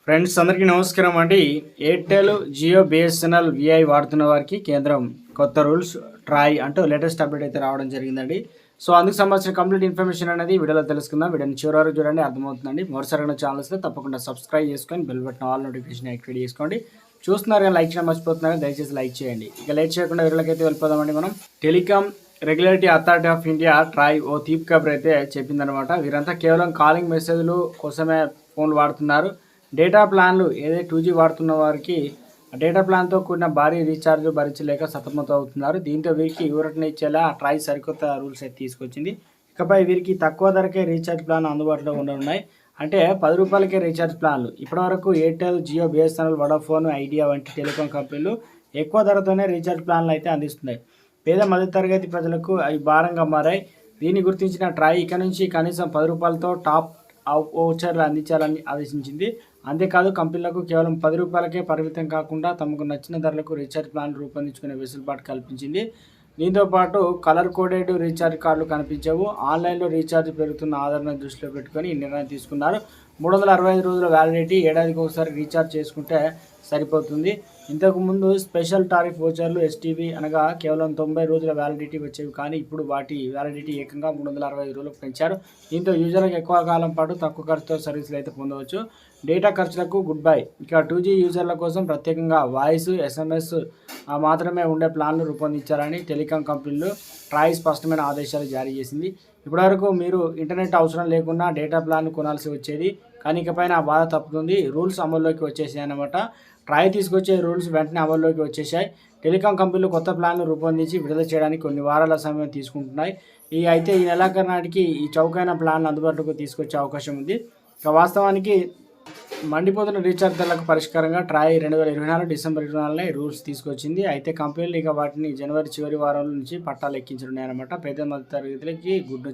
Friends అందరికీ నమస్కారం అండి. ఎయిర్టెల్, జియో, బిఎస్ఎన్ఎల్, విఐ వాడుతున్న వారికి కేంద్రం కొత్త రూల్స్ ట్రాయ్ అంటూ లేటెస్ట్ అప్డేట్ అయితే రావడం జరిగిందండి. సో అందుకు సంబంధించిన కంప్లీట్ ఇన్ఫర్మేషన్ అనేది వీడియోలో తెలుసుకుందాం. వీడియోని చివరి వరకు చూడండి, అర్థమవుతుందండి. మరోసారి ఛానల్ వస్తే తప్పకుండా సబ్స్క్రైబ్ చేసుకొని bell button all notification activate చేసుకోండి. చూస్తున్నారు కానీ లైక్ చేయడం మర్చిపోతున్నారు, దయచేసి లైక్ చేయండి. ఇక లేట్ చేయకుండా వీడియోకి అయితే వెళ్ళిపోదామండి. మనం telecom regulatory authority of India TRAI ఓ తీపి కబర్ అయితే చెప్పిందనమాట. వీరంతా కేవలం కాలింగ్ మెసేజ్లు కోసమే ఫోన్లు వాడుతున్నారు. డేటా ప్లాన్లు ఏదైతే 2G వాడుతున్న వారికి డేటా ప్లాన్తో కూడిన భారీ రీఛార్జ్ భరించలేక సతమతం అవుతున్నారు. దీంతో వీరికి ఊరటనిచ్చేలా ట్రాయ్ సరికొత్త రూల్స్ అయితే తీసుకొచ్చింది. ఇకపై వీరికి తక్కువ ధరకే రీఛార్జ్ ప్లాన్ అందుబాటులో ఉండనున్నాయి. అంటే 10 రూపాయలకే రీఛార్జ్ ప్లాన్లు. ఇప్పటివరకు ఎయిర్టెల్, జియో, బిఎస్ఎన్ఎల్, వడాఫోన్, ఐడియా వంటి టెలికాం కంపెనీలు ఎక్కువ ధరతోనే రీఛార్జ్ ప్లాన్లు అయితే అందిస్తున్నాయి. పేద మధ్యతరగతి ప్రజలకు అవి భారంగా మారాయి. దీన్ని గుర్తించిన ట్రాయ్ ఇక నుంచి కనీసం 10 రూపాయలతో టాప్ వౌచర్లు అందించాలని ఆదేశించింది. అంతేకాదు కంపెనీలకు కేవలం 10 రూపాయలకే పరిమితం కాకుండా తమకు నచ్చిన ధరలకు రీఛార్జ్ ప్లాన్లు రూపొందించుకునే వెసులుబాటు కల్పించింది. దీంతో పాటు కలర్ కోడెడ్ రీఛార్జ్ కార్డులు కనిపించవు. ఆన్లైన్లో రీఛార్జ్ పెరుగుతున్న ఆదరణ దృష్టిలో పెట్టుకొని ఈ నిర్ణయం తీసుకున్నారు. 365 రోజుల వ్యాలిడిటీ, ఏడాదికి ఒకసారి రీఛార్జ్ చేసుకుంటే సరిపోతుంది. ఇంతకుముందు స్పెషల్ టారిఫ్ వోచర్లు ఎస్టీబీ అనగా కేవలం 90 రోజుల వ్యాలిడిటీ వచ్చేవి, కానీ ఇప్పుడు వాటి వ్యాలిడిటీ ఏకంగా 365 రోజులకు పెంచారు. దీంతో యూజర్లకు ఎక్కువ కాలం పాటు తక్కువ ఖర్చుతో సర్వీసులు అయితే పొందవచ్చు. డేటా ఖర్చులకు గుడ్ బై. ఇక 2G యూజర్ల కోసం ప్రత్యేకంగా వాయిస్, SMS మాత్రమే ఉండే ప్లాన్లు రూపొందించాలని టెలికాం కంపెనీలు ట్రాయ్ స్పష్టమైన ఆదేశాలు జారీ చేసింది. ఇప్పటివరకు మీరు ఇంటర్నెట్ అవసరం లేకుండా డేటా ప్లాన్ కొనాల్సి వచ్చేది, కానీ ఇకపైన ఆ బాధ తప్పుతుంది. రూల్స్ అమల్లోకి వచ్చేసాయి అన్నమాట. ట్రాయ్ తీసుకొచ్చే రూల్స్ వెంటనే అమల్లోకి వచ్చేసాయి. టెలికాం కంపెనీలు కొత్త ప్లాన్లు రూపొందించి విడుదల చేయడానికి కొన్ని వారాల సమయం తీసుకుంటున్నాయి. అయితే ఈ నెలాఖరు నాటికి ఈ చౌకైన ప్లాన్లు అందుబాటులోకి తీసుకొచ్చే అవకాశం ఉంది. ఇక వాస్తవానికి మండిపోతున్న రీఛార్జ్ ధరలకు పరిష్కారంగా ట్రాయ్ 2024 డిసెంబర్ 24 రూల్స్ తీసుకొచ్చింది. అయితే కంపెనీలు ఇక వాటిని జనవరి చివరి వారం నుంచి పట్టాలు ఎక్కించనున్నాయన్నమాట. పేద మధ్య తరగతులకి గుడ్